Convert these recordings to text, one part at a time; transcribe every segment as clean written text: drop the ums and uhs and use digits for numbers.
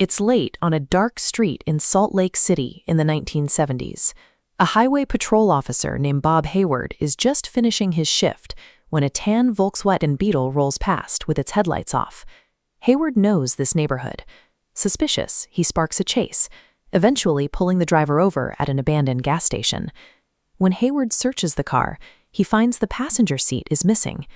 It's late on a dark street in Salt Lake City in the 1970s. A highway patrol officer named Bob Hayward is just finishing his shift when a tan Volkswagen Beetle rolls past with its headlights off. Hayward knows this neighborhood. Suspicious, he sparks a chase, eventually pulling the driver over at an abandoned gas station. When Hayward searches the car, he finds the passenger seat is missing.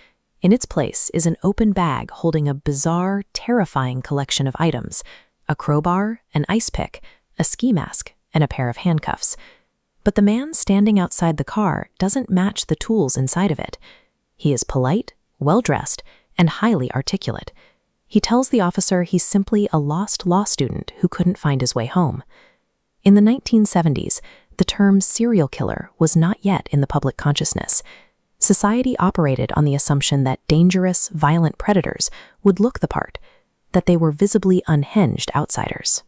In its place is an open bag holding a bizarre, terrifying collection of items: a crowbar, an ice pick, a ski mask, and a pair of handcuffs. But the man standing outside the car doesn't match the tools inside of it. He is polite, well-dressed, and highly articulate. He tells the officer he's simply a lost law student who couldn't find his way home. In the 1970s, the term serial killer was not yet in the public consciousness. Society operated on the assumption that dangerous, violent predators would look the part, that they were visibly unhinged outsiders.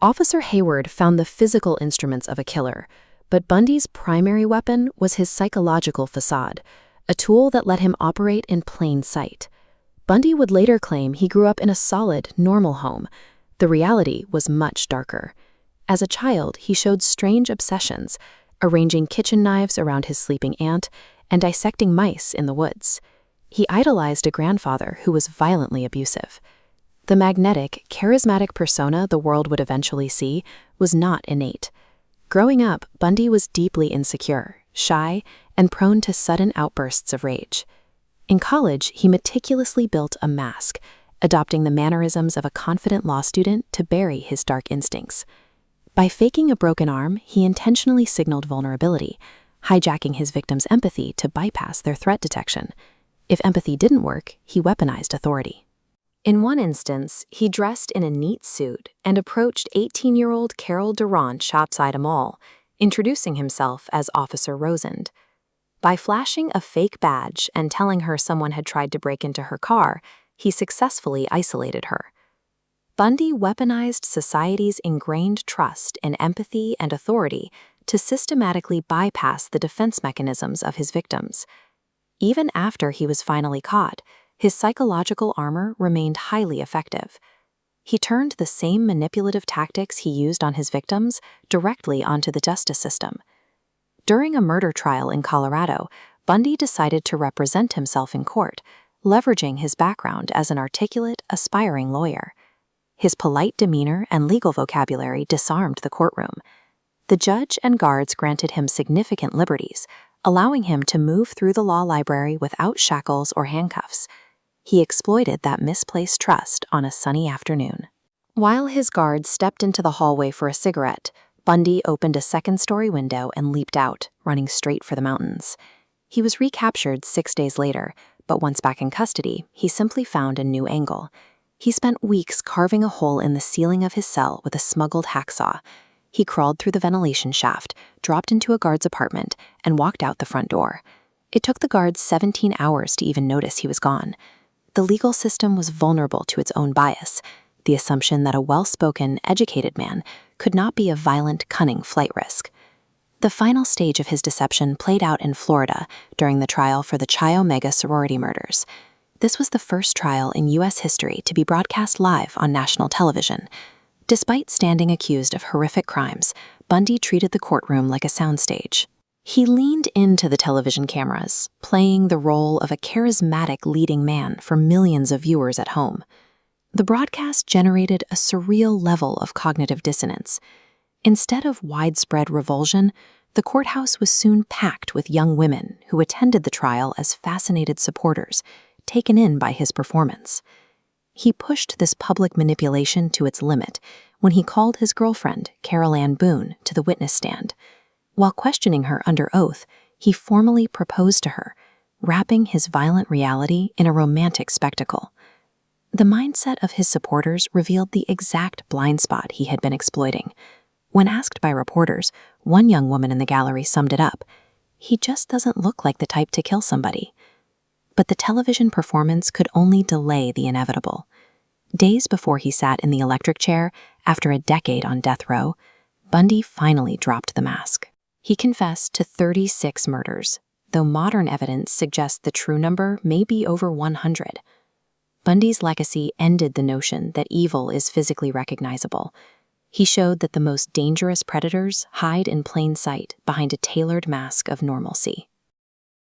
Officer Hayward found the physical instruments of a killer, but Bundy's primary weapon was his psychological facade, a tool that let him operate in plain sight. Bundy would later claim he grew up in a solid, normal home. The reality was much darker. As a child, he showed strange obsessions, arranging kitchen knives around his sleeping aunt and dissecting mice in the woods. He idolized a grandfather who was violently abusive. The magnetic, charismatic persona the world would eventually see was not innate. Growing up, Bundy was deeply insecure, shy, and prone to sudden outbursts of rage. In college, he meticulously built a mask, adopting the mannerisms of a confident law student to bury his dark instincts. By faking a broken arm, he intentionally signaled vulnerability, hijacking his victims' empathy to bypass their threat detection. If empathy didn't work, he weaponized authority. In one instance, he dressed in a neat suit and approached 18-year-old Carol Durant outside a mall, introducing himself as Officer Rosend. By flashing a fake badge and telling her someone had tried to break into her car, he successfully isolated her. Bundy weaponized society's ingrained trust in empathy and authority to systematically bypass the defense mechanisms of his victims. Even after he was finally caught, his psychological armor remained highly effective. He turned the same manipulative tactics he used on his victims directly onto the justice system. During a murder trial in Colorado, Bundy decided to represent himself in court, leveraging his background as an articulate, aspiring lawyer. His polite demeanor and legal vocabulary disarmed the courtroom. The judge and guards granted him significant liberties, allowing him to move through the law library without shackles or handcuffs. He exploited that misplaced trust on a sunny afternoon. While his guards stepped into the hallway for a cigarette, Bundy opened a second-story window and leaped out, running straight for the mountains. He was recaptured 6 days later, but once back in custody, he simply found a new angle. He spent weeks carving a hole in the ceiling of his cell with a smuggled hacksaw. He crawled through the ventilation shaft, dropped into a guard's apartment, and walked out the front door. It took the guards 17 hours to even notice he was gone. The legal system was vulnerable to its own bias, the assumption that a well-spoken, educated man could not be a violent, cunning flight risk. The final stage of his deception played out in Florida during the trial for the Chi Omega sorority murders. This was the first trial in U.S. history to be broadcast live on national television. Despite standing accused of horrific crimes, Bundy treated the courtroom like a soundstage. He leaned into the television cameras, playing the role of a charismatic leading man for millions of viewers at home. The broadcast generated a surreal level of cognitive dissonance. Instead of widespread revulsion, the courthouse was soon packed with young women who attended the trial as fascinated supporters, taken in by his performance. He pushed this public manipulation to its limit when he called his girlfriend, Carol Ann Boone, to the witness stand. While questioning her under oath, he formally proposed to her, wrapping his violent reality in a romantic spectacle. The mindset of his supporters revealed the exact blind spot he had been exploiting. When asked by reporters, one young woman in the gallery summed it up: "He just doesn't look like the type to kill somebody." But the television performance could only delay the inevitable. Days before he sat in the electric chair, after a decade on death row, Bundy finally dropped the mask. He confessed to 36 murders, though modern evidence suggests the true number may be over 100. Bundy's legacy ended the notion that evil is physically recognizable. He showed that the most dangerous predators hide in plain sight behind a tailored mask of normalcy.